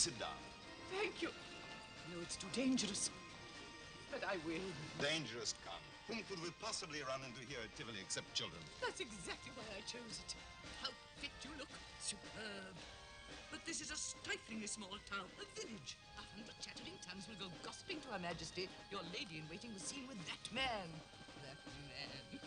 sit down. Thank you. No, it's too dangerous. But I will. Dangerous, come. Whom could we possibly run into here at Tivoli except children? That's exactly why I chose it. How fit you look. Superb. But this is a stiflingly small town, a village. 100 chattering tongues will go gossiping to Her Majesty. Your lady-in-waiting was seen with that man. That man.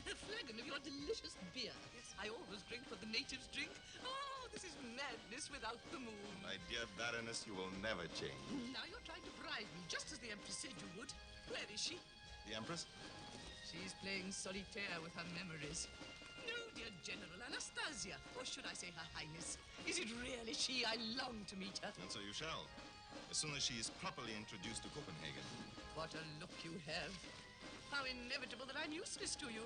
A flagon of your delicious beer. Yes, I always drink what the natives drink. Oh, this is madness without the moon. My dear Baroness, you will never change. Now you're trying to bribe me, just as the Empress said you would. Where is she? The Empress? She's playing solitaire with her memories. No, dear General Anastasia, or should I say Her Highness? Is it really she? I long to meet her. And so you shall, as soon as she is properly introduced to Copenhagen. What a look you have. How inevitable that I'm useless to you.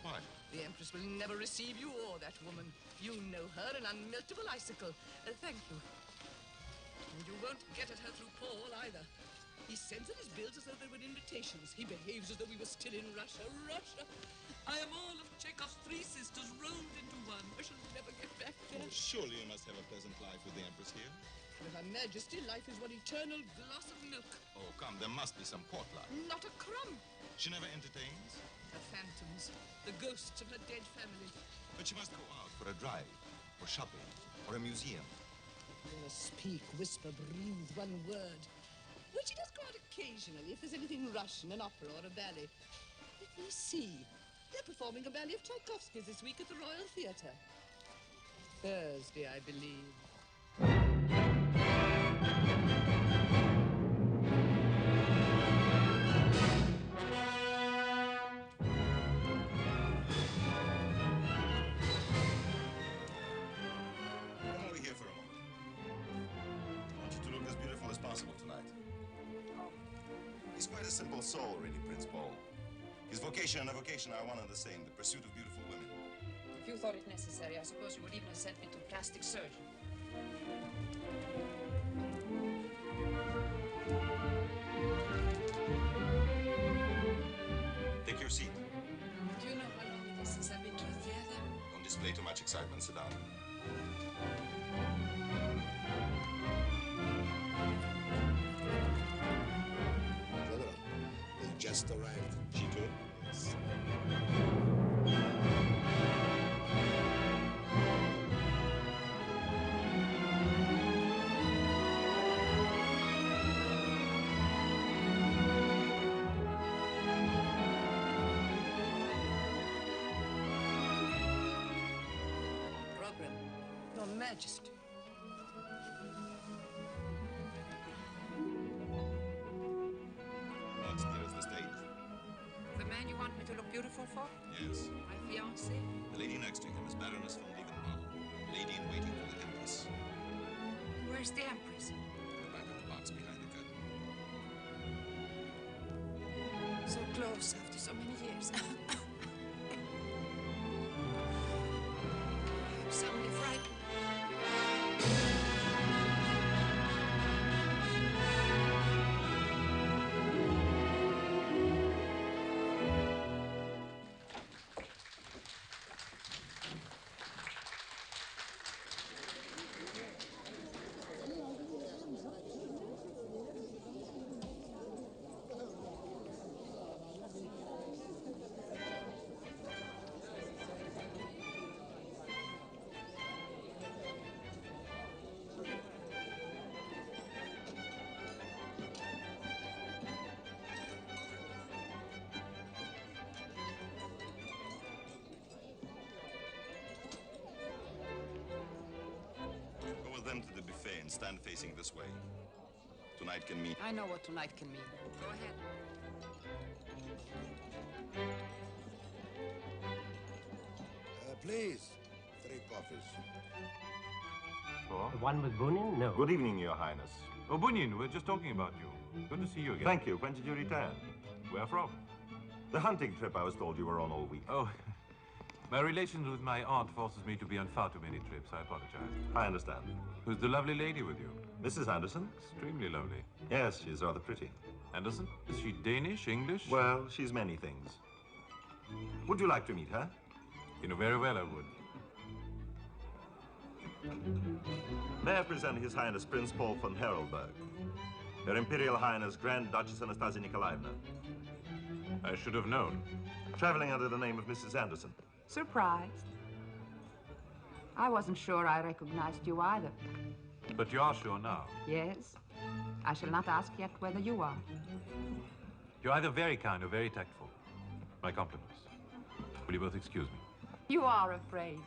Why? The Empress will never receive you or that woman. You know her, an unmeltable icicle. Thank you. And you won't get at her through Paul, either. He sends in his bills as though they were invitations. He behaves as though we were still in Russia. Russia! I am all of Chekhov's three sisters rolled into one. I shall never get back there. Oh, surely you must have a pleasant life with the Empress here. With Her Majesty, life is one eternal glass of milk. Oh, come, there must be some portluck. Not a crumb. She never entertains? Her phantoms, the ghosts of her dead family. But she must go out for a drive, or shopping, or a museum. Speak, whisper, breathe one word. Well, she does go out occasionally if there's anything Russian, an opera or a ballet. Let me see. They're performing a ballet of Tchaikovsky's this week at the Royal Theatre. Thursday, I believe. Come over here for a moment. I want you to look as beautiful as possible tonight. He's quite a simple soul, really, Prince Paul. His vocation and avocation are one and the same, the pursuit of beautiful women. If you thought it necessary, I suppose you would even have sent me to plastic surgeon. Take your seat. Do you know how long it is since I've been to the theater? Don't display too much excitement. Sit down. General, they just arrived. She too? Yes. Program. Your Majesty. What's nearest the stage? The man you want me to look beautiful for? Yes. My fiancé? The lady next to him is Baroness von Liebenbach, lady in waiting for the Empress. Where's the Empress? The back of the box behind the curtain. So close after so many years. I'm suddenly frightened. Go with them to the buffet and stand facing this way. Tonight can mean. I know what tonight can mean. Go ahead. Please, 3 coffees. The one with Bunin? No. Good evening, Your Highness. Oh, Bunyan, we're just talking about you. Good to see you again. Thank you. When did you return? Where from? The hunting trip I was told you were on all week. Oh, my relations with my aunt forces me to be on far too many trips. I apologize. I understand. Who's the lovely lady with you? Mrs. Anderson? Extremely lovely. Yes, she's rather pretty. Anderson? Is she Danish, English? Well, she's many things. Would you like to meet her? You know very well I would. May I present His Highness Prince Paul von Herolberg, Her Imperial Highness Grand Duchess Anastasia Nikolaevna. I should have known. Traveling under the name of Mrs. Anderson. Surprised? I wasn't sure I recognized you either. But you are sure now. Yes. I shall not ask yet whether you are. You're either very kind or very tactful. My compliments. Will you both excuse me? You are afraid.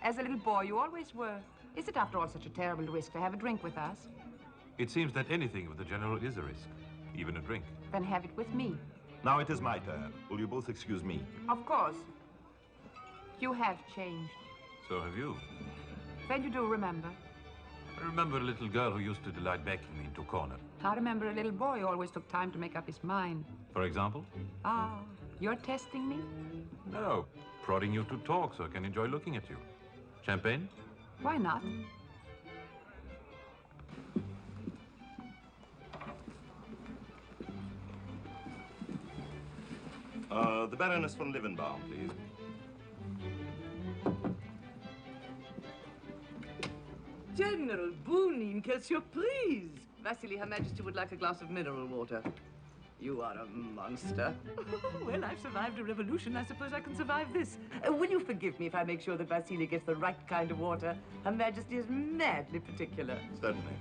As a little boy, you always were. Is it, after all, such a terrible risk to have a drink with us? It seems that anything with the General is a risk, even a drink. Then have it with me. Now it is my turn. Will you both excuse me? Of course. You have changed. So have you. Then you do remember. I remember a little girl who used to delight backing me into a corner. I remember a little boy who always took time to make up his mind. For example? Ah, you're testing me? No, prodding you to talk so I can enjoy looking at you. Champagne? Why not? The Baroness von Livenbaum, please. General Boonin, quelle surprise! Vasily, Her Majesty would like a glass of mineral water. You are a monster. Well, I've survived a revolution. I suppose I can survive this. Will you forgive me if I make sure that Vasily gets the right kind of water? Her Majesty is madly particular. Certainly.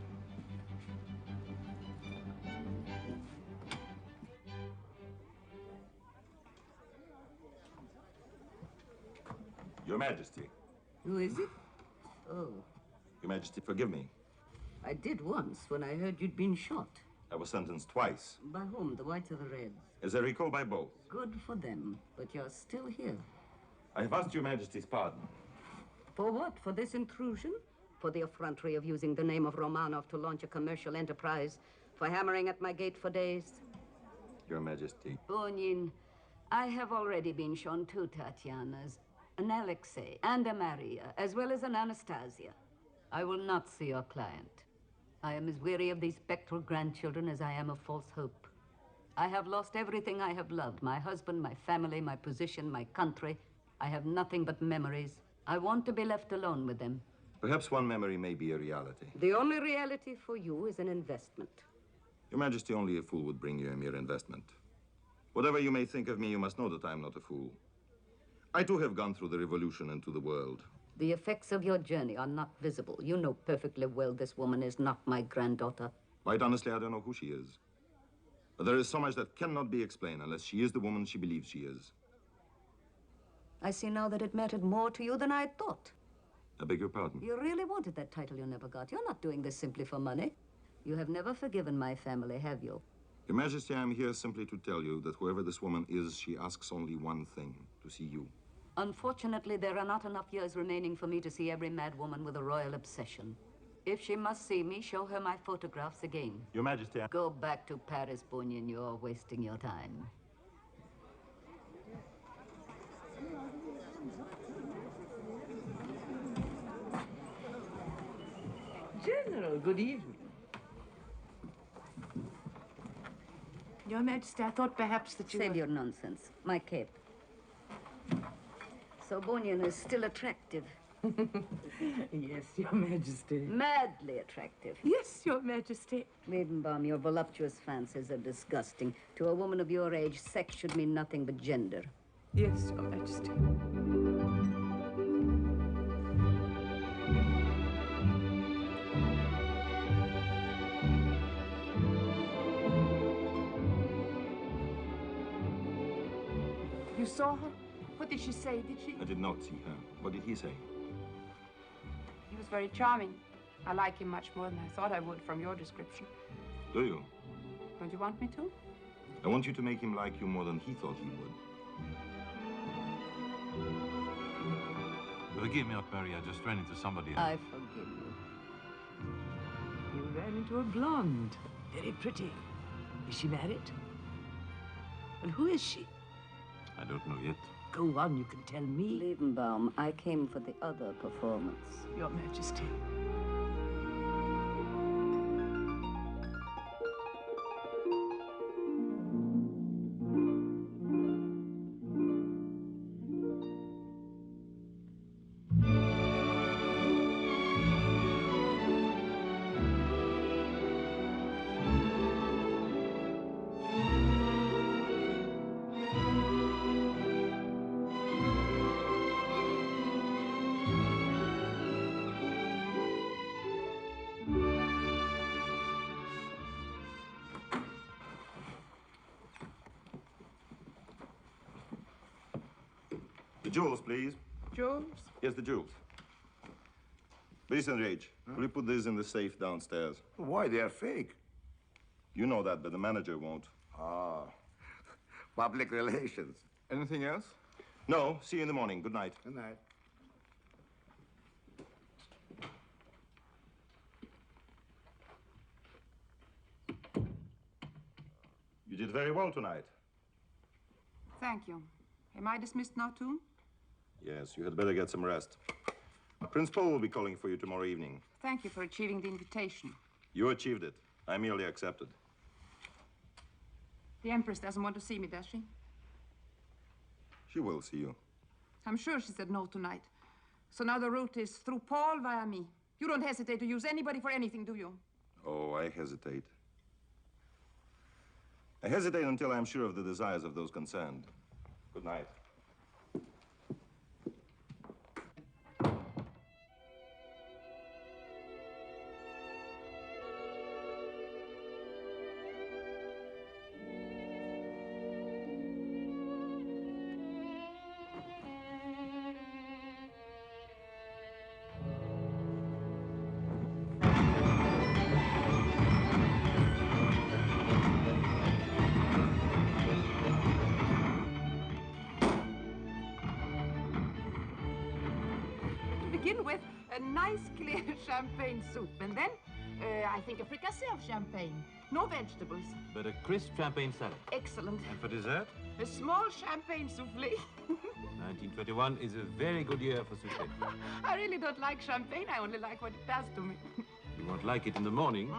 Your Majesty. Who is it? Oh, Your Majesty, forgive me. I did once when I heard you'd been shot. I was sentenced twice. By whom, the Whites or the Reds? As I recall, by both. Good for them, but you're still here. I have asked Your Majesty's pardon. For what? For this intrusion? For the effrontery of using the name of Romanov to launch a commercial enterprise? For hammering at my gate for days? Your Majesty. Bonin, I have already been shown 2 Tatianas, an Alexei and a Maria, as well as an Anastasia. I will not see your client. I am as weary of these spectral grandchildren as I am of false hope. I have lost everything I have loved, my husband, my family, my position, my country. I have nothing but memories. I want to be left alone with them. Perhaps one memory may be a reality. The only reality for you is an investment. Your Majesty, only a fool would bring you a mere investment. Whatever you may think of me, you must know that I am not a fool. I too have gone through the revolution into the world. The effects of your journey are not visible. You know perfectly well this woman is not my granddaughter. Quite honestly, I don't know who she is. But there is so much that cannot be explained unless she is the woman she believes she is. I see now that it mattered more to you than I had thought. I beg your pardon. You really wanted that title you never got. You're not doing this simply for money. You have never forgiven my family, have you? Your Majesty, I am here simply to tell you that whoever this woman is, she asks only one thing, to see you. Unfortunately, there are not enough years remaining for me to see every mad woman with a royal obsession. If she must see me, show her my photographs again. Your Majesty, Go back to Paris, Bunyan. You're wasting your time. General, good evening. Your Majesty, I thought perhaps that you Save were... your nonsense. My cape. So Bunyan is still attractive. Yes, Your Majesty. Madly attractive. Yes, Your Majesty. Liebenbaum, your voluptuous fancies are disgusting. To a woman of your age, sex should mean nothing but gender. Yes, Your Majesty. You saw her? What did she say? Did she? I did not see her. What did he say? He was very charming. I like him much more than I thought I would from your description. Do you? Don't you want me to? I want you to make him like you more than he thought he would. Forgive me, Aunt Mary, I just ran into somebody. I forgive you. You ran into a blonde. Very pretty. Is she married? And who is she? I don't know yet. Go on, you can tell me. Liebenbaum, I came for the other performance. Your Majesty. Jewels, please. Jewels? Yes, the jewels. Beast and Rage, will you put these in the safe downstairs? Why? They are fake. You know that, but the manager won't. Ah, public relations. Anything else? No. See you in the morning. Good night. Good night. You did very well tonight. Thank you. Am I dismissed now, too? Yes, you had better get some rest. Prince Paul will be calling for you tomorrow evening. Thank you for achieving the invitation. You achieved it. I merely accepted. The Empress doesn't want to see me, does she? She will see you. I'm sure she said no tonight. So now the route is through Paul via me. You don't hesitate to use anybody for anything, do you? Oh, I hesitate. I hesitate until I'm sure of the desires of those concerned. Good night. Begin with a nice clear champagne soup, and then I think a fricassee of champagne. No vegetables. But a crisp champagne salad. Excellent. And for dessert, A small champagne souffle. 1921 is a very good year for souffle. I really don't like champagne. I only like what it does to me. You won't like it in the morning.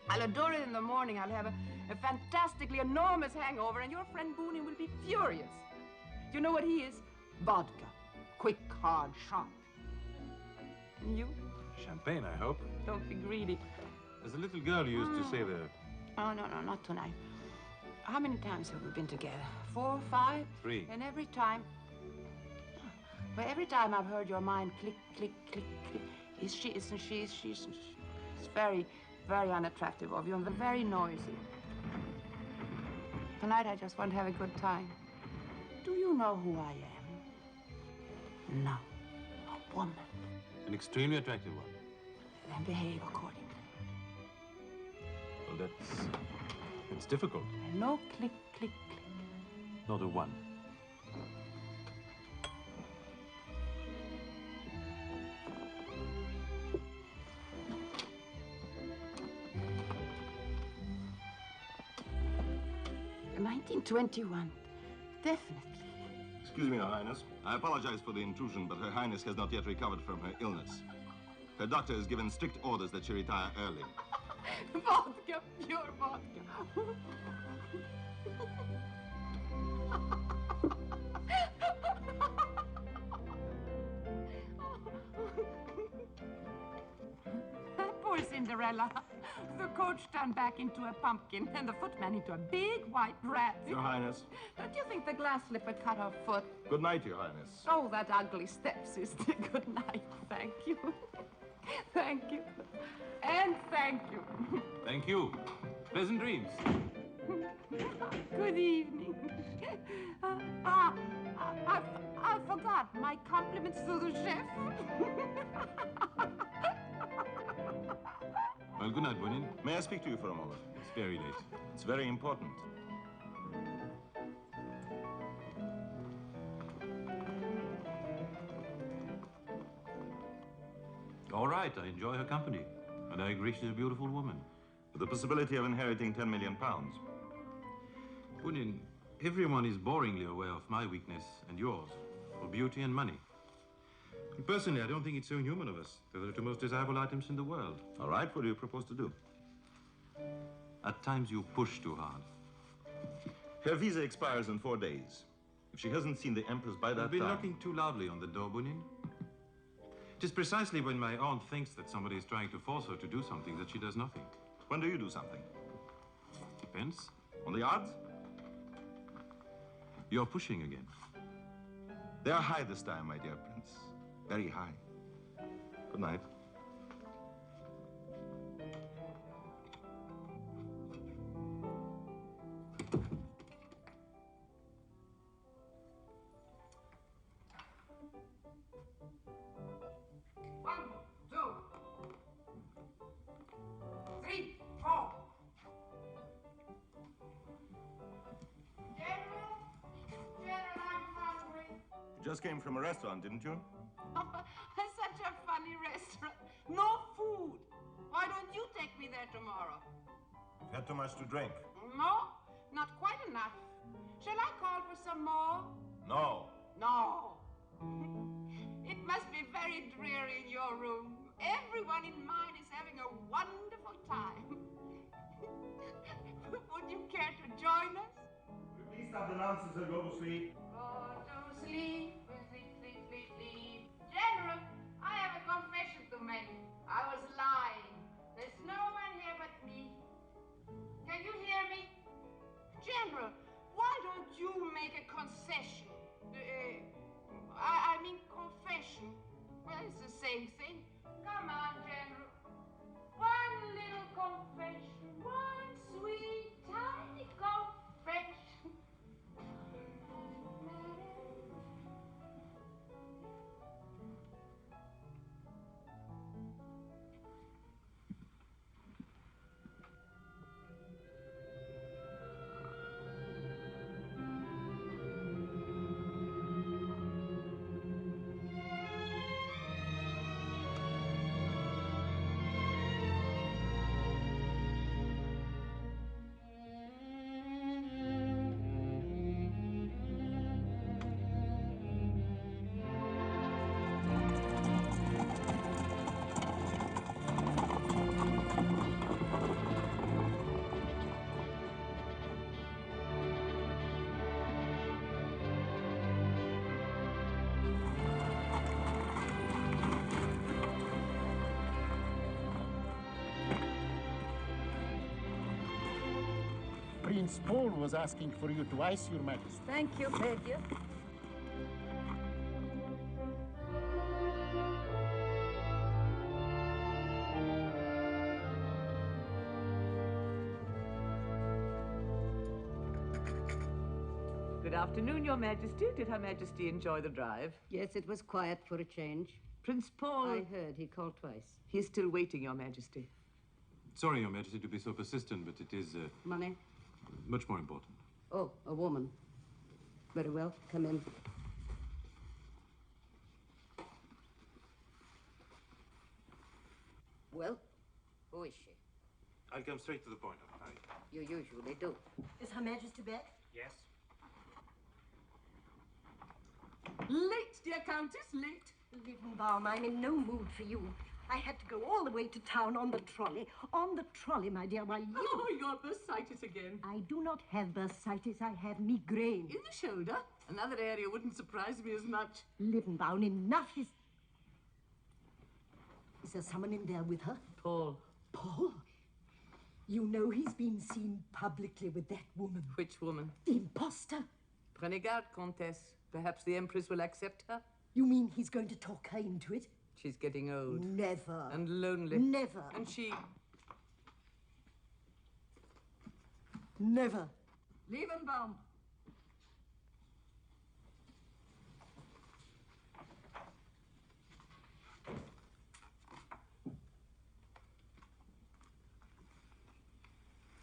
I'll adore it in the morning. I'll have a fantastically enormous hangover, and your friend Boonin will be furious. You know what he is? Vodka. Quick, hard, sharp. And you? Champagne, I hope. Don't be greedy. As a little girl, you used to say there. Oh, no, not tonight. How many times have we been together? 4, 5? 3. And every time... Well, every time I've heard your mind click, click, click, click. Is she, isn't she, she's very, very unattractive of you and very noisy. Tonight I just want to have a good time. Do you know who I am? No. A woman. An extremely attractive one. Then behave accordingly. Well, it's difficult. No click, click, click. Not a one. The 1921. Definitely. Excuse me, Your Highness. I apologize for the intrusion, but Her Highness has not yet recovered from her illness. Her doctor has given strict orders that she retire early. Vodka, pure vodka. Poor Cinderella. The coach turned back into a pumpkin and the footman into a big white rat. Your Highness. Don't you think the glass slipper cut her foot? Good night, Your Highness. Oh, that ugly stepsister. Good night. Thank you. Thank you. And thank you. Thank you. Pleasant dreams. Good evening. I forgot my compliments to the chef. Well, good night, Bonin. May I speak to you for a moment? It's very late. It's very important. All right, I enjoy her company. And I agree she's a beautiful woman. With the possibility of inheriting 10 million pounds. Bonin, everyone is boringly aware of my weakness and yours for beauty and money. And personally, I don't think it's so inhuman of us. They're the two most desirable items in the world. All right, what do you propose to do? At times you push too hard. Her visa expires in 4 days. If she hasn't seen the Empress by that You've been time... knocking too loudly on the door, Bonin. It is precisely when my aunt thinks that somebody is trying to force her to do something that she does nothing. When do you do something? Depends. On the odds? You're pushing again. They are high this time, my dear Prince. Very high. Good night. just came from a restaurant, didn't you? Such a funny restaurant. No food. Why don't you take me there tomorrow? You've had too much to drink. No, not quite enough. Shall I call for some more? No. No. It must be very dreary in your room. Everyone in mine is having a wonderful time. Would you care to join us? Please stop the nonsense and go to sleep. Go to sleep, sleep, sleep, sleep, sleep. General, I have a confession to make. I was lying. There's no one here but me. Can you hear me? General, why don't you make a concession? I mean confession. Well, it's the same thing. Come on, General. One little confession. One sweet, tiny confession. Prince Paul was asking for you twice, Your Majesty. Thank you, Pedro. Good afternoon, Your Majesty. Did Her Majesty enjoy the drive? Yes, it was quiet for a change. Prince Paul... I heard he called twice. He's still waiting, Your Majesty. Sorry, Your Majesty, to be so persistent, but it is Money? much more important. Oh, a woman. Very well, come in. Well, who is she? I'll come straight to the point. You usually do. Is Her Majesty back? Yes. Late, dear Countess, late. Liebenbaum, I'm in no mood for you. I had to go all the way to town on the trolley. On the trolley, my dear. Why, you... Oh, your bursitis again. I do not have bursitis. I have migraine. In the shoulder? Another area wouldn't surprise me as much. Liebenbaum, enough is... Is there someone in there with her? Paul. Paul? You know he's been seen publicly with that woman. Which woman? The imposter. Prenez garde, Comtesse. Perhaps the Empress will accept her? You mean he's going to talk her into it? She's getting old. Never. And lonely. Never. And she... Never. Liebenbaum.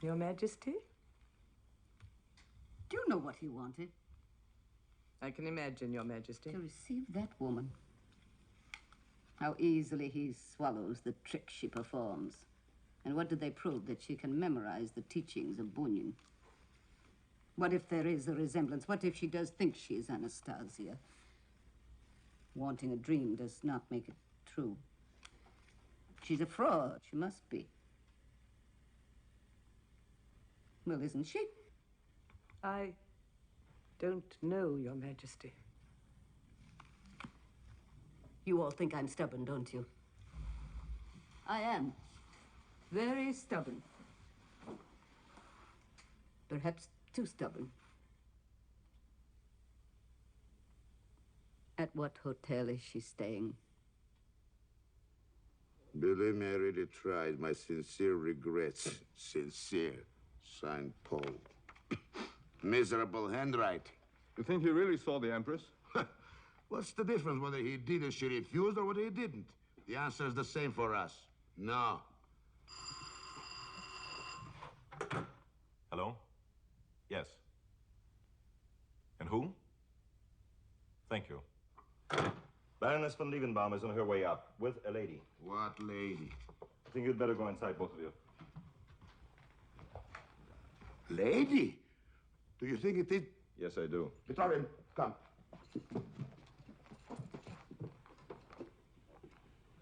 Your Majesty? Do you know what he wanted? I can imagine, Your Majesty. To receive that woman. How easily he swallows the trick she performs. And what do they prove? That she can memorize the teachings of Bunyan. What if there is a resemblance? What if she does think she is Anastasia? Wanting a dream does not make it true. She's a fraud. She must be. Well, isn't she? I don't know, Your Majesty. You all think I'm stubborn, don't you? I am. Very stubborn. Perhaps too stubborn. At what hotel is she staying? Believe me, I really tried. My sincere regrets. Sincere. Signed Paul. Miserable handwriting. You think he really saw the Empress? What's the difference whether he did as she refused or whether he didn't? The answer is the same for us. No. Hello? Yes. And who? Thank you. Baroness von Liebenbaum is on her way up with a lady. What lady? I think you'd better go inside, both of you. Lady? Do you think it is? Yes, I do. Victorian, come.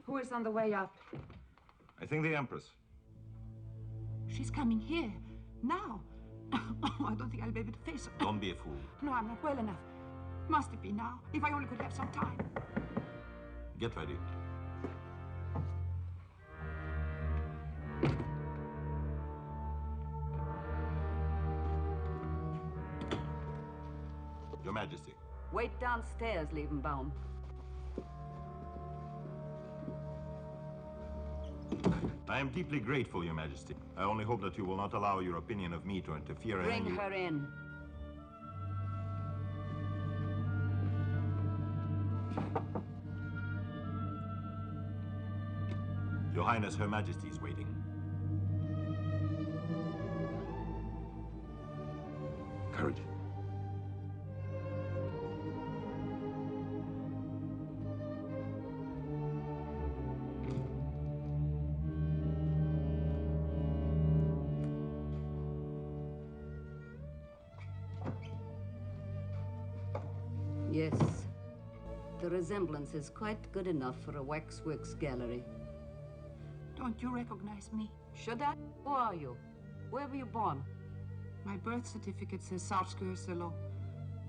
Who is on the way up? I think the Empress. She's coming here. Now. I don't think I'll be able to face her. Don't be a fool. No, I'm not well enough. Must it be now? If I only could have some time. Get ready. Your Majesty. Wait downstairs, Liebenbaum. I am deeply grateful, Your Majesty. I only hope that you will not allow your opinion of me to interfere in any... Bring her in. Your Highness, Her Majesty is waiting. Courage. Yes. The resemblance is quite good enough for a waxworks gallery. Don't you recognize me? Should I? Who are you? Where were you born? My birth certificate says Sarskoe-Selo.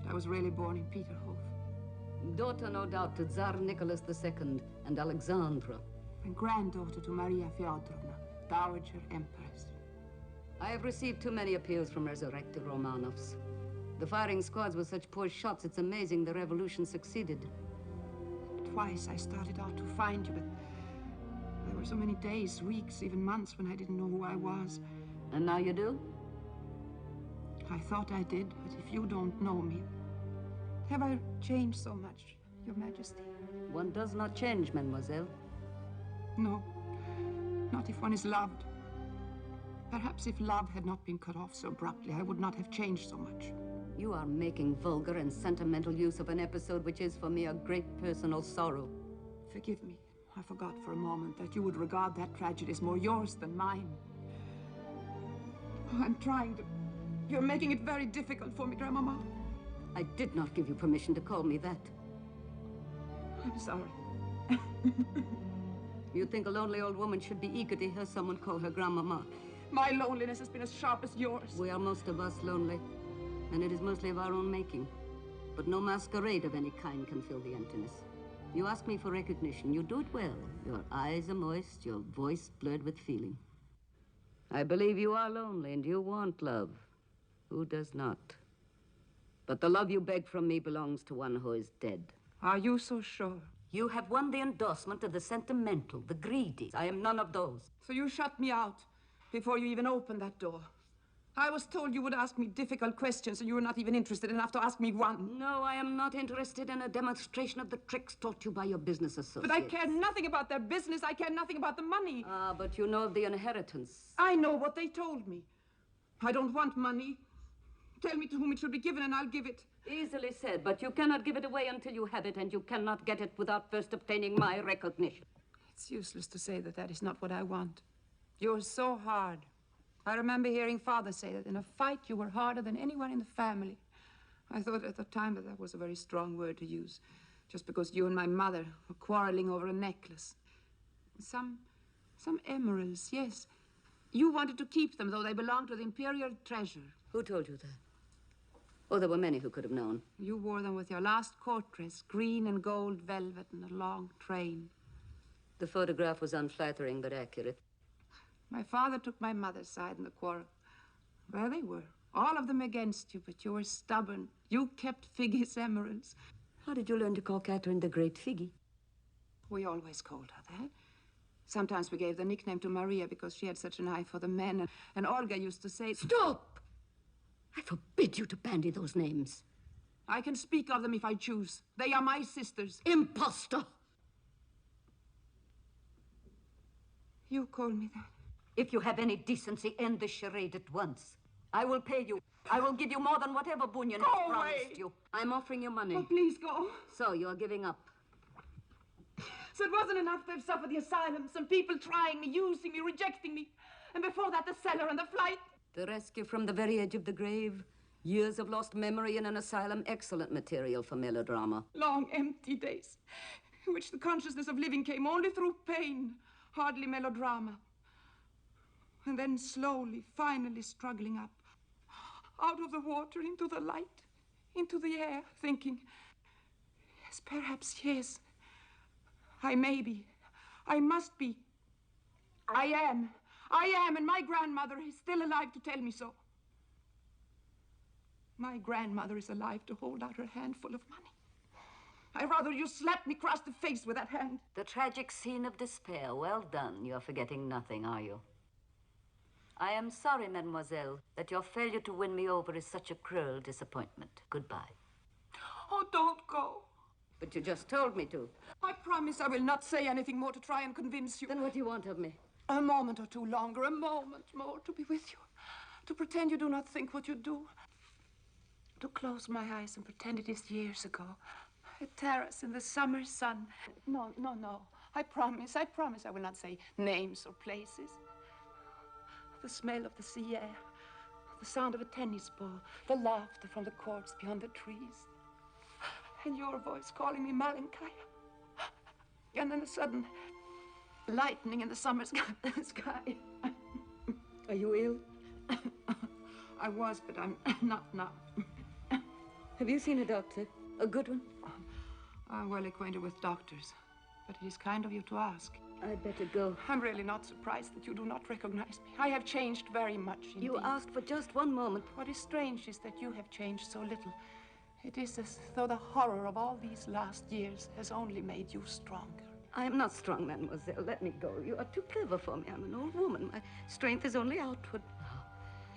I was really born in Peterhof. Daughter, no doubt, to Tsar Nicholas II and Alexandra. And granddaughter to Maria Fyodorovna, Dowager Empress. I have received too many appeals from resurrected Romanovs. The firing squads were such poor shots, it's amazing the revolution succeeded. Twice I started out to find you, but there were so many days, weeks, even months when I didn't know who I was. And now you do? I thought I did, but if you don't know me... Have I changed so much, Your Majesty? One does not change, mademoiselle. No, not if one is loved. Perhaps if love had not been cut off so abruptly, I would not have changed so much. You are making vulgar and sentimental use of an episode which is for me a great personal sorrow. Forgive me. I forgot for a moment that you would regard that tragedy as more yours than mine. Oh, I'm trying to... You're making it very difficult for me, Grandmama. I did not give you permission to call me that. I'm sorry. You think a lonely old woman should be eager to hear someone call her Grandmama? My loneliness has been as sharp as yours. We are most of us lonely, and it is mostly of our own making. But no masquerade of any kind can fill the emptiness. You ask me for recognition. You do it well. Your eyes are moist, your voice blurred with feeling. I believe you are lonely and you want love. Who does not? But the love you beg from me belongs to one who is dead. Are you so sure? You have won the endorsement of the sentimental, the greedy. I am none of those. So you shut me out before you even opened that door. I was told you would ask me difficult questions, and you were not even interested enough to ask me one. No, I am not interested in a demonstration of the tricks taught you by your business associates. But I care nothing about their business. I care nothing about the money. Ah, but you know of the inheritance. I know what they told me. I don't want money. Tell me to whom it should be given, and I'll give it. Easily said, but you cannot give it away until you have it, and you cannot get it without first obtaining my recognition. It's useless to say that that is not what I want. You're so hard. I remember hearing Father say that in a fight you were harder than anyone in the family. I thought at the time that was a very strong word to use, just because you and my mother were quarreling over a necklace. Some emeralds, yes. You wanted to keep them, though they belonged to the imperial treasure. Who told you that? Oh, there were many who could have known. You wore them with your last court dress, green and gold velvet and a long train. The photograph was unflattering but accurate. My father took my mother's side in the quarrel. There they were, all of them against you, but you were stubborn. You kept Figgy's emeralds. How did you learn to call Catherine the Great Figgy? We always called her that. Sometimes we gave the nickname to Maria because she had such an eye for the men, and Olga used to say, "Stop! I forbid you to bandy those names." I can speak of them if I choose. They are my sisters. Imposter! You call me that? If you have any decency, end this charade at once. I will pay you. I will give you more than whatever Bunyan has promised you. I'm offering you money. Oh, please go. So, you're giving up. So it wasn't enough to have suffered the asylum, some people trying me, using me, rejecting me. And before that, the cellar and the flight. The rescue from the very edge of the grave. Years of lost memory in an asylum. Excellent material for melodrama. Long, empty days in which the consciousness of living came only through pain. Hardly melodrama. And then slowly, finally struggling up. Out of the water, into the light, into the air, thinking, yes, perhaps, yes. I may be. I must be. I am, and my grandmother is still alive to tell me so. My grandmother is alive to hold out her handful of money. I'd rather you slapped me across the face with that hand. The tragic scene of despair. Well done. You're forgetting nothing, are you? I am sorry, mademoiselle, that your failure to win me over is such a cruel disappointment. Goodbye. Oh, don't go. But you just told me to. I promise I will not say anything more to try and convince you. Then what do you want of me? A moment or two longer, a moment more to be with you. To pretend you do not think what you do. To close my eyes and pretend it is years ago. A terrace in the summer sun. No. I promise I will not say names or places. The smell of the sea air, the sound of a tennis ball, the laughter from the courts beyond the trees, and your voice calling me Malankaya. And then the sudden lightning in the summer sky. Are you ill? I was, but I'm not now. Have you seen a doctor? A good one? I'm well acquainted with doctors, but it is kind of you to ask. I'd better go. I'm really not surprised that you do not recognize me. I have changed very much indeed. You asked for just one moment. What is strange is that you have changed so little. It is as though the horror of all these last years has only made you stronger. I am not strong, mademoiselle. Let me go. You are too clever for me. I'm an old woman. My strength is only outward.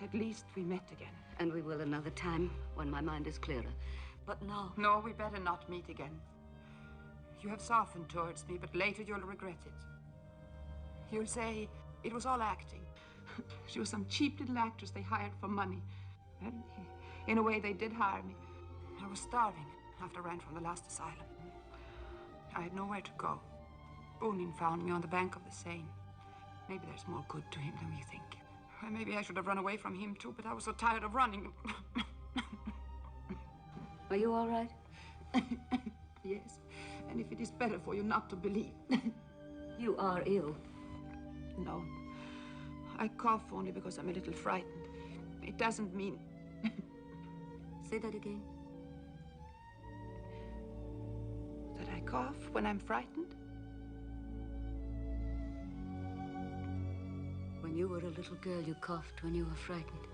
At least we met again. And we will another time when my mind is clearer. But now... No, we better not meet again. You have softened towards me, but later you'll regret it. You'll say it was all acting. She was some cheap little actress they hired for money. And in a way, they did hire me. I was starving after I ran from the last asylum. I had nowhere to go. Bonin found me on the bank of the Seine. Maybe there's more good to him than we think. Well, maybe I should have run away from him, too, but I was so tired of running. Are you all right? Yes, and if it is better for you not to believe. You are ill. No. I cough only because I'm a little frightened. It doesn't mean... Say that again. That I cough when I'm frightened? When you were a little girl, you coughed when you were frightened.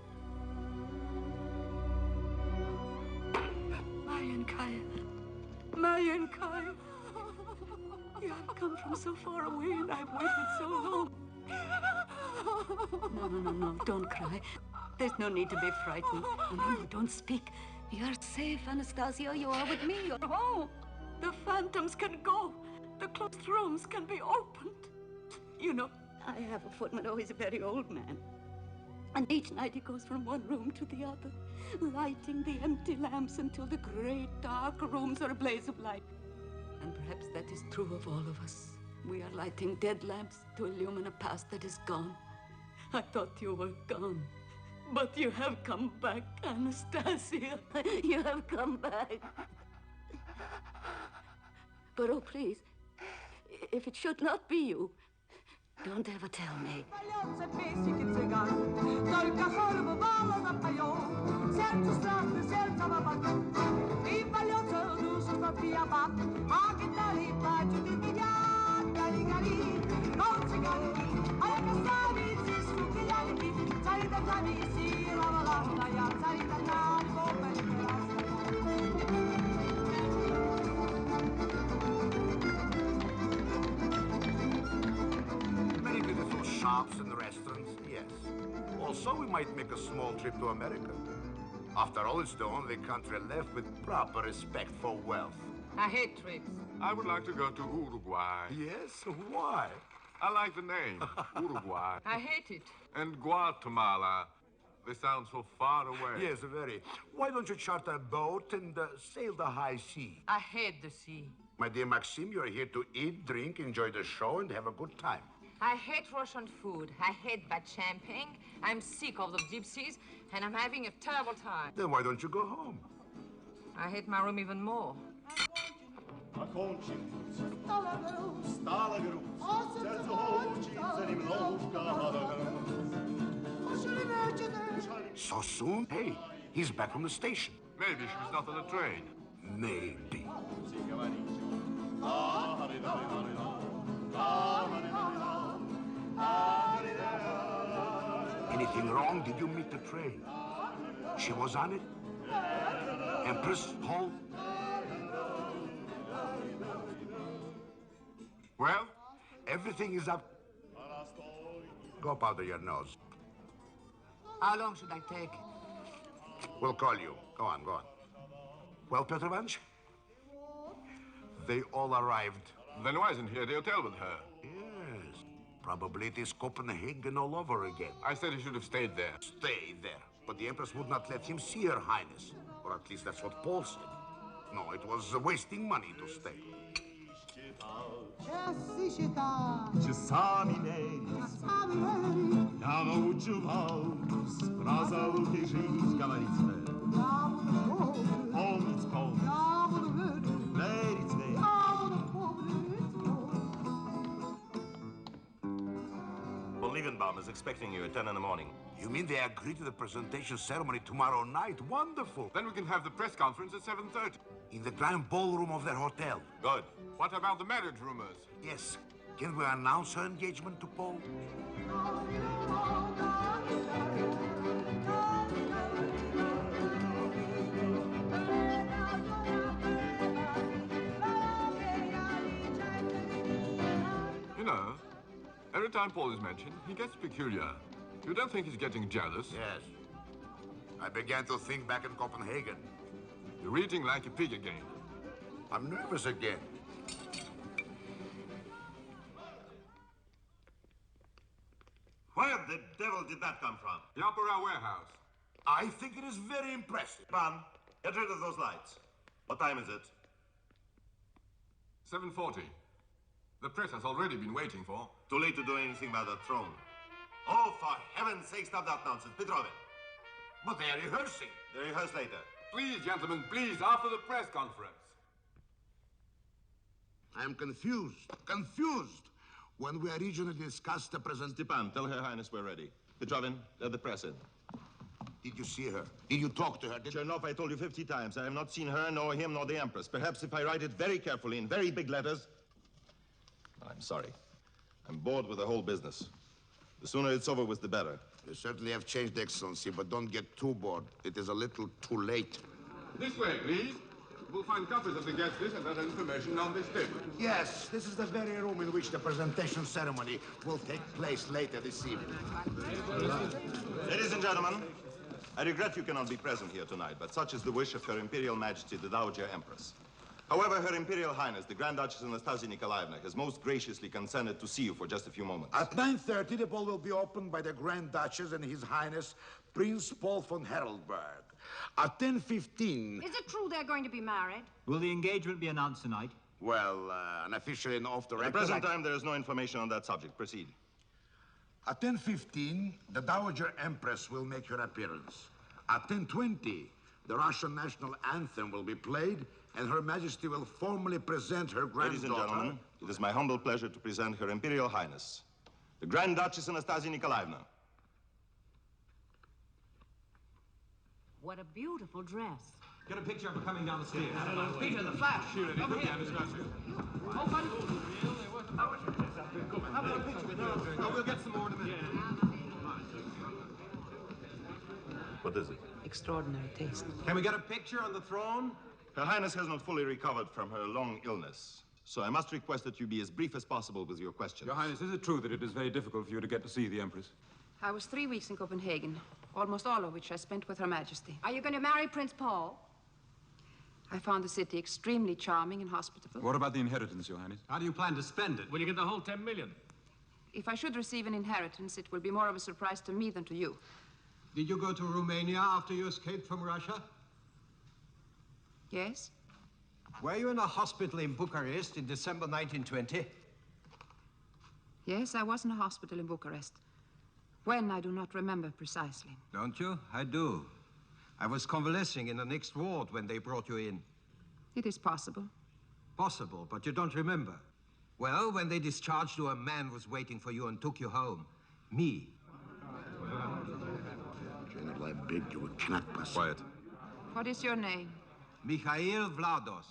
Mariankaya. You have come from so far away and I've waited so long. No, don't cry. There's no need to be frightened. No, don't speak. You're safe, Anastasia. You are with me. You're home. The phantoms can go. The closed rooms can be opened. You know, I have a footman. Oh, he's a very old man. And each night he goes from one room to the other, lighting the empty lamps until the great dark rooms are a blaze of light. And perhaps that is true of all of us. We are lighting dead lamps to illumine a past that is gone. I thought you were gone. But you have come back, Anastasia. You have come back. But oh, please, if it should not be you, don't ever tell me. Many beautiful shops and restaurants, yes. Also, we might make a small trip to America. After all, it's the only country left with proper respect for wealth. I hate trips. I would like to go to Uruguay. Yes? Why? I like the name, Uruguay. I hate it. And Guatemala. They sound so far away. Yes, very. Why don't you charter a boat and sail the high sea? I hate the sea. My dear Maxime, you're here to eat, drink, enjoy the show, and have a good time. I hate Russian food. I hate bad champagne. I'm sick of the gypsies, and I'm having a terrible time. Then why don't you go home? I hate my room even more. So soon? Hey, he's back from the station. Maybe she was not on the train. Maybe. Anything wrong? Did you meet the train? She was on it? Empress Hall? Well? Everything is up. Go powder your nose. How long should I take? We'll call you. Go on, go on. Well, Petrovich? They all arrived. Then why isn't he at the hotel with her? Yes. Probably it is Copenhagen all over again. I said he should have stayed there. Stay there. But the Empress would not let him see Her Highness. Or at least that's what Paul said. No, it was wasting money to stay. Часами мерить, я научиваюсь про луки жизнь говорить. Помнить, верить, верить. Von Liebenbaum is expecting you at 10 in the morning. You mean they agreed to the presentation ceremony tomorrow night? Wonderful. Then we can have the press conference at 7:30. In the grand ballroom of their hotel. Good. What about the marriage rumors? Yes. Can we announce her engagement to Paul? You know, every time Paul is mentioned, he gets peculiar. You don't think he's getting jealous? Yes. I began to think back in Copenhagen. You're eating like a pig again. I'm nervous again. Where the devil did that come from? The Opera Warehouse. I think it is very impressive. Van, get rid of those lights. What time is it? 7:40. The press has already been waiting for. Too late to do anything about the throne. Oh, for heaven's sake, stop that nonsense. Petrovich. But they are rehearsing. They rehearse later. Please, gentlemen, please, after the press conference. I am confused. Confused. When we originally discussed the presentation. Stepan, tell Her Highness we're ready. Petrovin, let the press in. Did you see her? Did you talk to her? Chernov, I told you 50 times. I have not seen her, nor him, nor the Empress. Perhaps if I write it very carefully in very big letters. I'm sorry. I'm bored with the whole business. The sooner it's over with, the better. You certainly have changed, Excellency, but don't get too bored. It is a little too late. This way, please. We'll find copies of the guest list and other information on this table. Yes, this is the very room in which the presentation ceremony will take place later this evening. Ladies and gentlemen, I regret you cannot be present here tonight, but such is the wish of Her Imperial Majesty, the Dowager Empress. However, Her Imperial Highness, the Grand Duchess Anastasia Nikolaevna, has most graciously consented to see you for just a few moments. At 9:30, the ball will be opened by the Grand Duchess and His Highness, Prince Paul von Heraldberg. At 10:15... Is it true they're going to be married? Will the engagement be announced tonight? Well, unofficially and off the record... At the present time, there is no information on that subject. Proceed. At 10:15, the Dowager Empress will make her appearance. At 10:20, the Russian national anthem will be played, and Her Majesty will formally present her granddaughter... Ladies and gentlemen, it is my humble pleasure to present Her Imperial Highness, the Grand Duchess Anastasia Nikolaevna. What a beautiful dress. Get a picture of her coming down the stairs. Peter, the flash. Come here. Open. Have a picture with her. Oh, we'll get some more in a minute. What is it? Extraordinary taste. Can we get a picture on the throne? Her Highness has not fully recovered from her long illness, so I must request that you be as brief as possible with your questions. Your Highness, is it true that it is very difficult for you to get to see the Empress? I was 3 weeks in Copenhagen, almost all of which I spent with Her Majesty. Are you going to marry Prince Paul? I found the city extremely charming and hospitable. What about the inheritance, Your Highness? How do you plan to spend it? Will you get the whole 10 million? If I should receive an inheritance, it will be more of a surprise to me than to you. Did you go to Romania after you escaped from Russia? Yes? Were you in a hospital in Bucharest in December 1920? Yes, I was in a hospital in Bucharest. When, I do not remember precisely. Don't you? I do. I was convalescing in the next ward when they brought you in. It is possible. Possible, but you don't remember. Well, when they discharged you, a man was waiting for you and took you home. Me. General, I beg you, we cannot pass. Quiet. What is your name? Mikhail Vlados.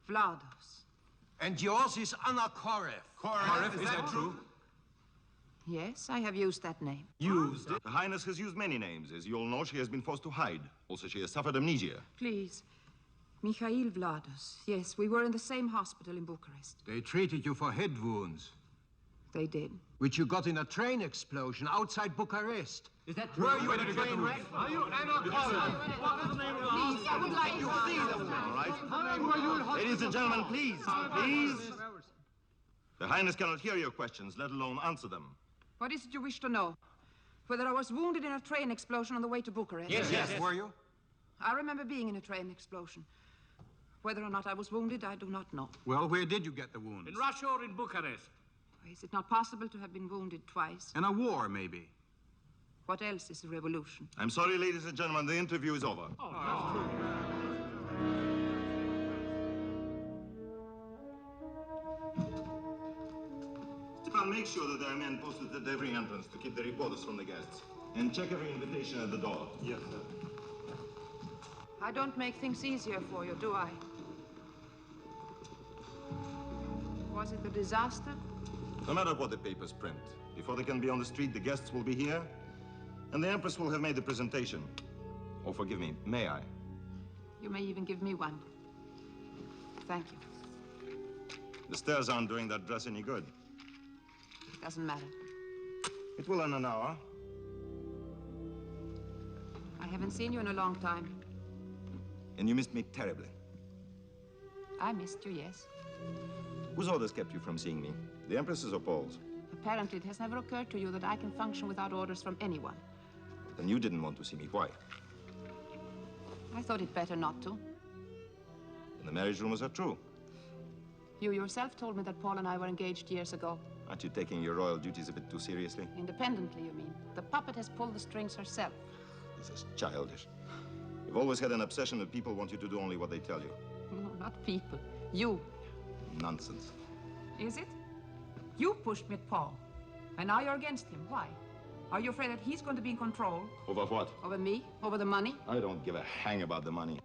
Vlados. And yours is Anna Korev. Korev, is that true? Yes, I have used that name. Used it? Her Highness has used many names. As you all know, she has been forced to hide. Also, she has suffered amnesia. Please. Mikhail Vlados. Yes, we were in the same hospital in Bucharest. They treated you for head wounds. They did. Which you got in a train explosion outside Bucharest. Is that true? Were you in a train wreck? Are you Anna Korev? What is the name of the Please, I would like to see them. All right? Ladies and gentlemen, please, please. The Highness cannot hear your questions, let alone answer them. What is it you wish to know? Whether I was wounded in a train explosion on the way to Bucharest? Yes. Were you? I remember being in a train explosion. Whether or not I was wounded, I do not know. Well, where did you get the wounds? In Russia or in Bucharest? Is it not possible to have been wounded twice? In a war, maybe. What else is a revolution? I'm sorry, ladies and gentlemen, the interview is over. Stepan, make sure that there are men posted at every entrance to keep the reporters from the guests. And check every invitation at the door. Yes, sir. I don't make things easier for you, do I? Was it a disaster? No matter what the papers print, before they can be on the street, the guests will be here, and the Empress will have made the presentation. Oh, forgive me, may I? You may even give me one. Thank you. The stairs aren't doing that dress any good. It doesn't matter. It will in an hour. I haven't seen you in a long time. And you missed me terribly. I missed you, yes. Whose orders kept you from seeing me? The Empress's or Paul's? Apparently, it has never occurred to you that I can function without orders from anyone. Then you didn't want to see me. Why? I thought it better not to. And the marriage rumors are true. You yourself told me that Paul and I were engaged years ago. Aren't you taking your royal duties a bit too seriously? Independently, you mean? The puppet has pulled the strings herself. This is childish. You've always had an obsession that people want you to do only what they tell you. No, not people. You. Nonsense. Is it? You pushed me at Paul. And now you're against him. Why? Are you afraid that he's going to be in control? Over what? Over me? Over the money? I don't give a hang about the money.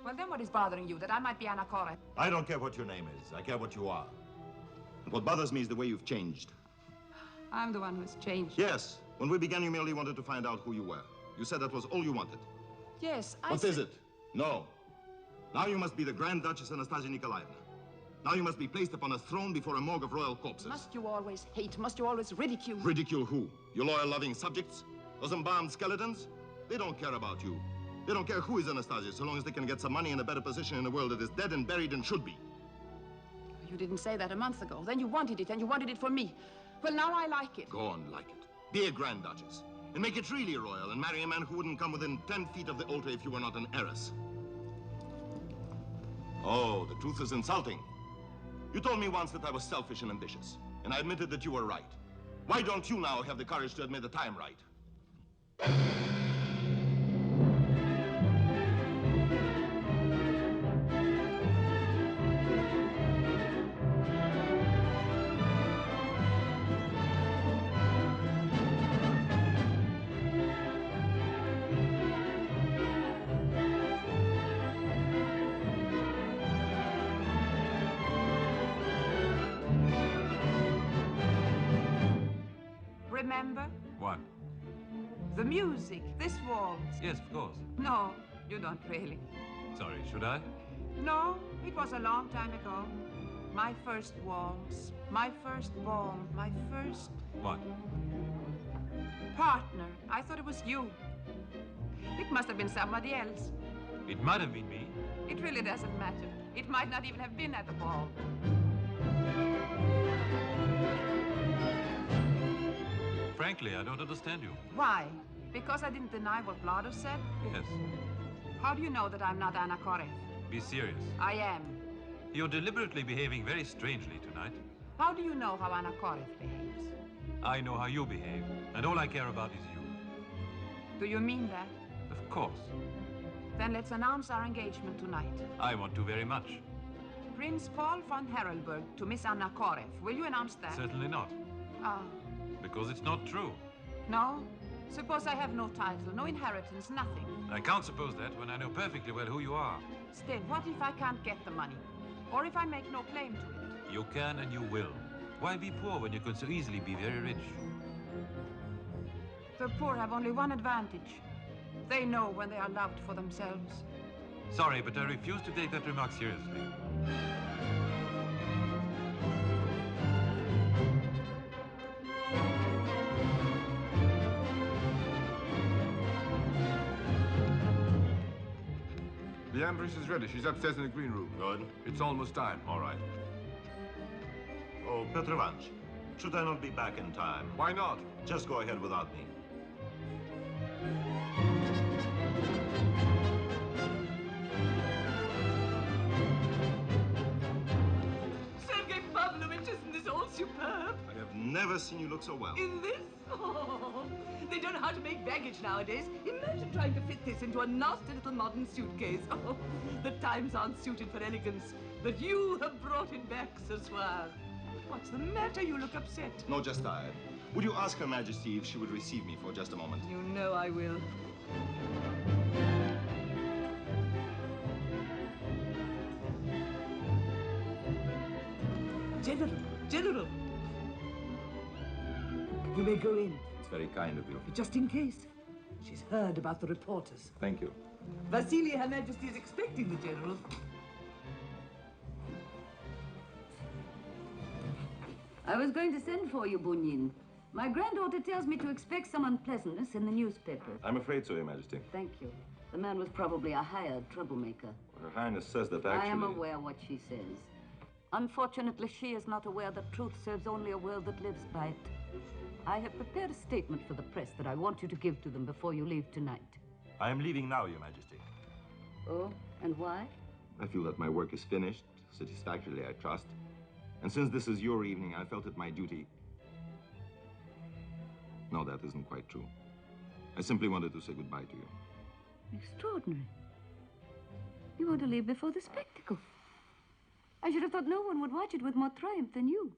Well, then what is bothering you? That I might be Anna Korev? I don't care what your name is. I care what you are. And what bothers me is the way you've changed. I'm the one who's changed. Yes. When we began, you merely wanted to find out who you were. You said that was all you wanted. Yes, What is it? No. Now you must be the Grand Duchess Anastasia Nikolaevna. Now you must be placed upon a throne before a morgue of royal corpses. Must you always hate? Must you always ridicule? Ridicule who? Your loyal-loving subjects? Those embalmed skeletons? They don't care about you. They don't care who is Anastasia, so long as they can get some money and a better position in a world that is dead and buried and should be. You didn't say that a month ago. Then you wanted it, and you wanted it for me. Well, now I like it. Go on, like it. Be a Grand Duchess. And make it really royal, and marry a man who wouldn't come within 10 feet of the altar if you were not an heiress. Oh, the truth is insulting. You told me once that I was selfish and ambitious, and I admitted that you were right. Why don't you now have the courage to admit that I'm right? Remember? What? The music, this waltz. Yes, of course. No, you don't really. Sorry, should I? No, it was a long time ago. My first waltz, my first ball, my first What? partner. I thought it was you. It must have been somebody else. It might have been me. It really doesn't matter. It might not even have been at the ball. Frankly, I don't understand you. Why? Because I didn't deny what Vlado said? Yes. How do you know that I'm not Anna Korev? Be serious. I am. You're deliberately behaving very strangely tonight. How do you know how Anastasia behaves? I know how you behave, and all I care about is you. Do you mean that? Of course. Then let's announce our engagement tonight. I want to very much. Prince Paul von Harelberg to Miss Anna Korev. Will you announce that? Certainly not. Ah. Because it's not true. No? Suppose I have no title, no inheritance, nothing. I can't suppose that when I know perfectly well who you are. Still, what if I can't get the money? Or if I make no claim to it? You can and you will. Why be poor when you can so easily be very rich? The poor have only one advantage. They know when they are loved for themselves. Sorry, but I refuse to take that remark seriously. The Empress is ready. She's upstairs in the green room. Good. It's almost time. All right. Oh, Petr Ivanch, should I not be back in time? Why not? Just go ahead without me. Sergei Pavlovich, isn't this all superb? I have never seen you look so well. In this? Oh, they don't know how to make baggage nowadays. Imagine trying to fit this into a nasty little modern suitcase. Oh, the times aren't suited for elegance, but you have brought it back, ce soir. What's the matter? You look upset. No, just tired. Would you ask Her Majesty if she would receive me for just a moment? You know I will. General. You may go in. It's very kind of you. Just in case. She's heard about the reporters. Thank you. Vasily, Her Majesty is expecting the General. I was going to send for you, Bunyin. My granddaughter tells me to expect some unpleasantness in the newspaper. I'm afraid so, Your Majesty. Thank you. The man was probably a hired troublemaker. Her Highness says that actually... I am aware what she says. Unfortunately, she is not aware that truth serves only a world that lives by it. I have prepared a statement for the press that I want you to give to them before you leave tonight. I am leaving now, Your Majesty. Oh, and why? I feel that my work is finished, satisfactorily, I trust. And since this is your evening, I felt it my duty. No, that isn't quite true. I simply wanted to say goodbye to you. Extraordinary. You want to leave before the spectacle. I should have thought no one would watch it with more triumph than you.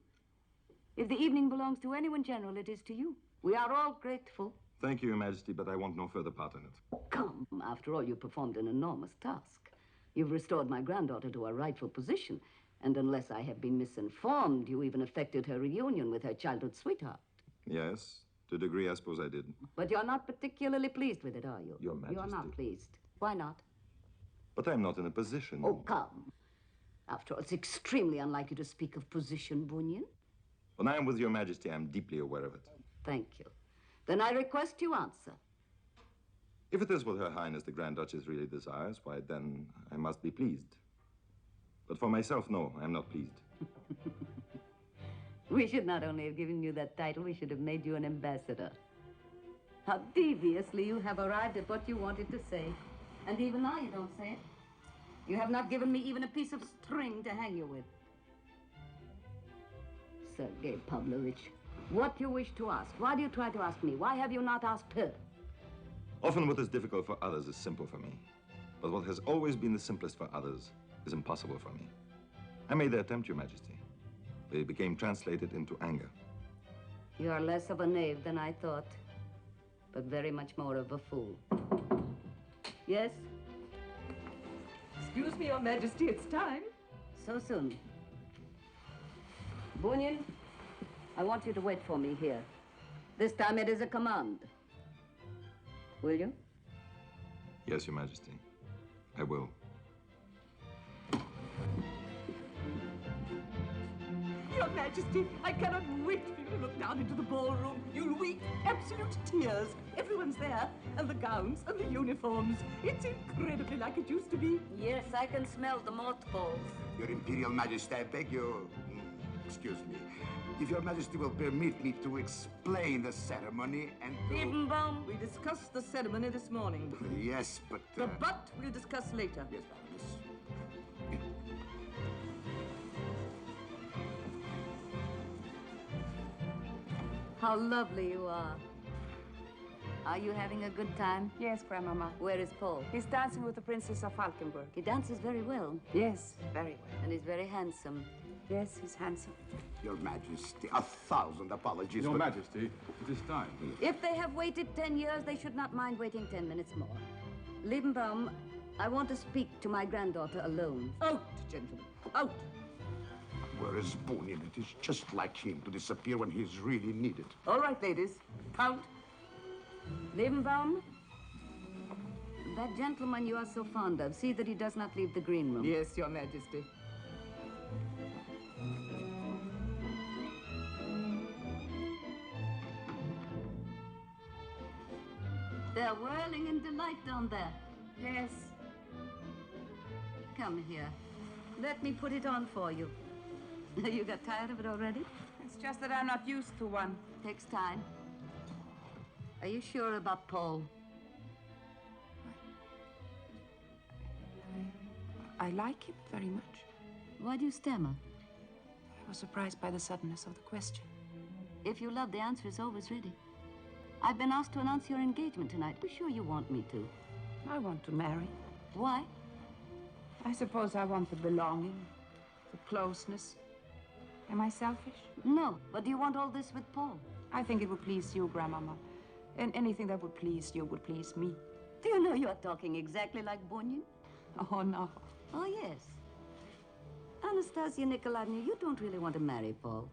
If the evening belongs to anyone, General, it is to you. We are all grateful. Thank you, Your Majesty, but I want no further part in it. Come, after all, you performed an enormous task. You've restored my granddaughter to her rightful position, and unless I have been misinformed, you even effected her reunion with her childhood sweetheart. Yes, to a degree, I suppose I did. But you're not particularly pleased with it, are you? Your Majesty. You're not pleased. Why not? But I'm not in a position... Oh, come. After all, it's extremely unlike you to speak of position, Bunyan. When I am with Your Majesty, I'm deeply aware of it. Thank you. Then I request you answer. If it is what Her Highness the Grand Duchess really desires, why, then I must be pleased. But for myself, no, I'm not pleased. We should not only have given you that title, we should have made you an ambassador. How deviously you have arrived at what you wanted to say. And even now you don't say it. You have not given me even a piece of string to hang you with. Sergei Pavlovich, what you wish to ask, why do you try to ask me? Why have you not asked her? Often what is difficult for others is simple for me. But what has always been the simplest for others is impossible for me. I made the attempt, Your Majesty. But it became translated into anger. You are less of a knave than I thought, but very much more of a fool. Yes? Excuse me, Your Majesty, it's time. So soon. Bunyan, I want you to wait for me here. This time it is a command. Will you? Yes, Your Majesty. I will. Your Majesty, I cannot wait for you to look down into the ballroom. You'll weep absolute tears. Everyone's there, and the gowns and the uniforms. It's incredibly like it used to be. Yes, I can smell the mothballs. Your Imperial Majesty, I beg you... Excuse me. If Your Majesty will permit me to explain the ceremony and to... Ebenbaum, we discussed the ceremony this morning. Yes, but... The but we'll discuss later. Yes, Baroness. How lovely you are. Are you having a good time? Yes, Grandmama. Where is Paul? He's dancing with the Princess of Falkenberg. He dances very well. Yes, very well. And he's very handsome. Yes, he's handsome. Your Majesty, 1,000 apologies. Your but- Majesty, it is time. If they have waited 10 years, they should not mind waiting 10 minutes more. Liebenbaum, I want to speak to my granddaughter alone. Out, gentlemen, out. Where is Bunin? It is just like him to disappear when he's really needed. All right, ladies, count. Liebenbaum, that gentleman you are so fond of, see that he does not leave the green room. Yes, Your Majesty. They're whirling in delight down there. Yes. Come here. Let me put it on for you. You got tired of it already? It's just that I'm not used to one. Takes time. Are you sure about Paul? I like him very much. Why do you stammer? I was surprised by the suddenness of the question. If you love, the answer is always ready. I've been asked to announce your engagement tonight. Are you sure you want me to? I want to marry. Why? I suppose I want the belonging, the closeness. Am I selfish? No, but do you want all this with Paul? I think it would please you, Grandmama. And anything that would please you would please me. Do you know you're talking exactly like Bunyan? Oh, no. Oh, yes. Anastasia Nikolaevna, you don't really want to marry Paul.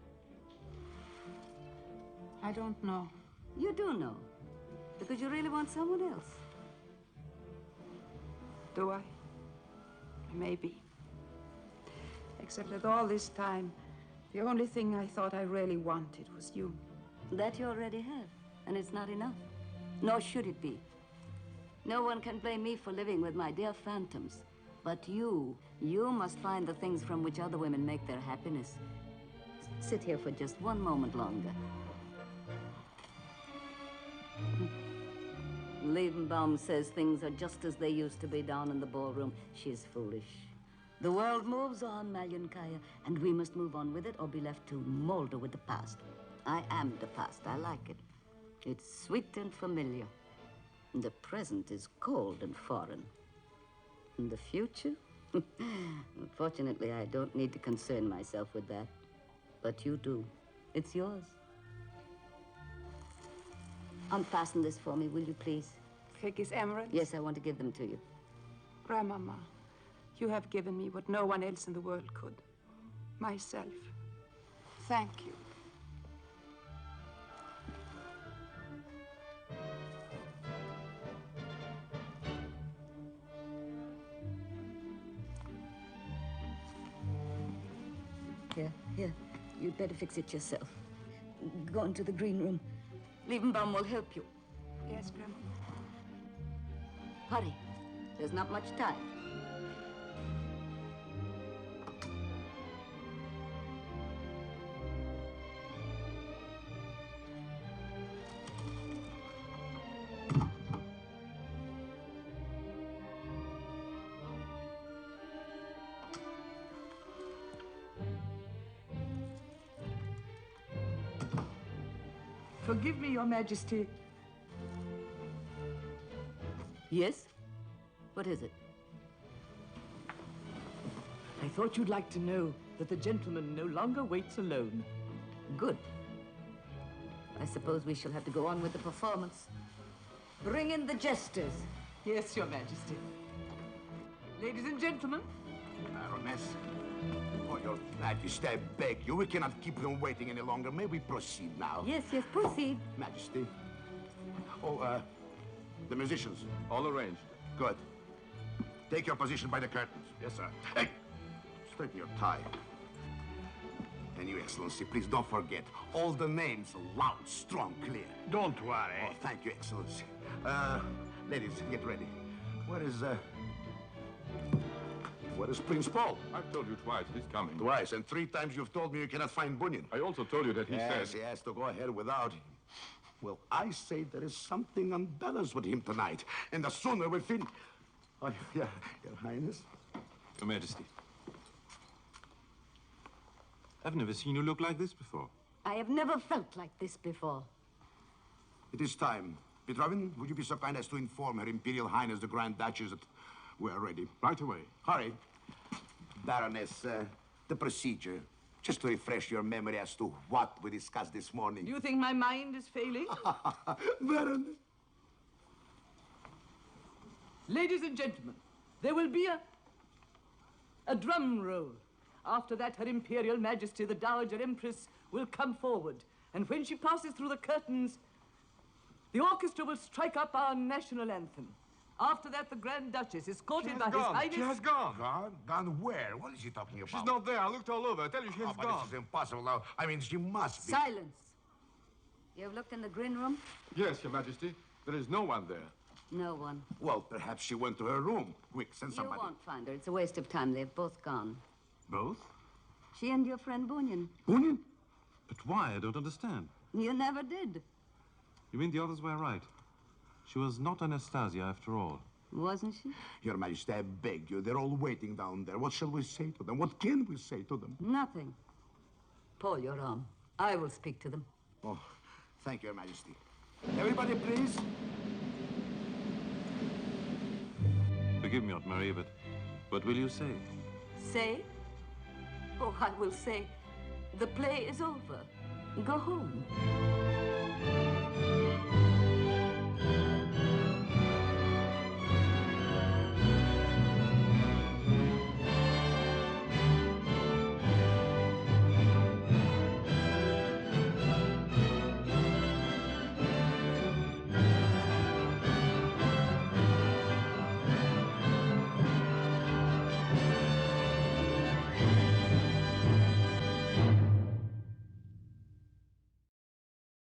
I don't know. You do know. Because you really want someone else. Do I? Maybe. Except that all this time, the only thing I thought I really wanted was you. That you already have. And it's not enough. Nor should it be. No one can blame me for living with my dear phantoms. But you must find the things from which other women make their happiness. Sit here for just one moment longer. Liebenbaum says things are just as they used to be down in the ballroom. She is foolish. The world moves on, Malyonkaya, and we must move on with it or be left to molder with the past. I am the past. I like it. It's sweet and familiar. The present is cold and foreign. And the future? Unfortunately, I don't need to concern myself with that. But you do. It's yours. Unfasten this for me, will you, please? Take his emeralds? Yes, I want to give them to you. Grandmama, you have given me what no one else in the world could. Myself. Thank you. Here. You'd better fix it yourself. Go into the green room. Liebenbaum will help you. Yes, Grandma. Hurry. There's not much time. Forgive me, Your Majesty. Yes? What is it? I thought you'd like to know that the gentleman no longer waits alone. Good. I suppose we shall have to go on with the performance. Bring in the jesters. Yes, Your Majesty. Ladies and gentlemen. Baroness. Oh, Your Majesty, I beg you. We cannot keep them waiting any longer. May we proceed now? Yes, proceed. Majesty. Oh, the musicians. All arranged. Good. Take your position by the curtains. Yes, sir. Hey! Straighten your tie. And you, Excellency, please don't forget all the names loud, strong, clear. Don't worry. Oh, thank you, Excellency. Ladies, get ready. Where is Prince Paul? I've told you twice, he's coming. Twice, and 3 times you've told me you cannot find Bunyan. I also told you that he Yes, said... he has to go ahead without him. Well, I say there is something unbalanced with him tonight, and the sooner we finish... Oh, yeah, Your Highness. Your Majesty. I've never seen you look like this before. I have never felt like this before. It is time. Petrovin, would you be so kind as to inform Her Imperial Highness the Grand Duchess that we are ready? Right away. Hurry. Baroness, the procedure. Just to refresh your memory as to what we discussed this morning. Do you think my mind is failing? Baron. Ladies and gentlemen, there will be a drum roll. After that, Her Imperial Majesty, the Dowager Empress, will come forward. And when she passes through the curtains, the orchestra will strike up our national anthem. After that, the Grand Duchess, escorted by His Highness... She has gone. Gone? Gone where? What is he talking about? She's not there. I looked all over. I tell you, she has but gone. this is impossible now. I mean, she must be. Silence. You have looked in the green room? Yes, Your Majesty. There is no one there. No one. Well, perhaps she went to her room. Quick, send somebody. You won't find her. It's a waste of time. They've both gone. Both? She and your friend Bunyan. Bunyan? But why? I don't understand. You never did. You mean the others were right? She was not Anastasia after all. Wasn't she? Your Majesty, I beg you. They're all waiting down there. What shall we say to them? What can we say to them? Nothing. Paul, your arm. I will speak to them. Oh, thank you, Your Majesty. Everybody, please. Forgive me, Aunt Marie, but what will you say? Say? Oh, I will say, the play is over. Go home.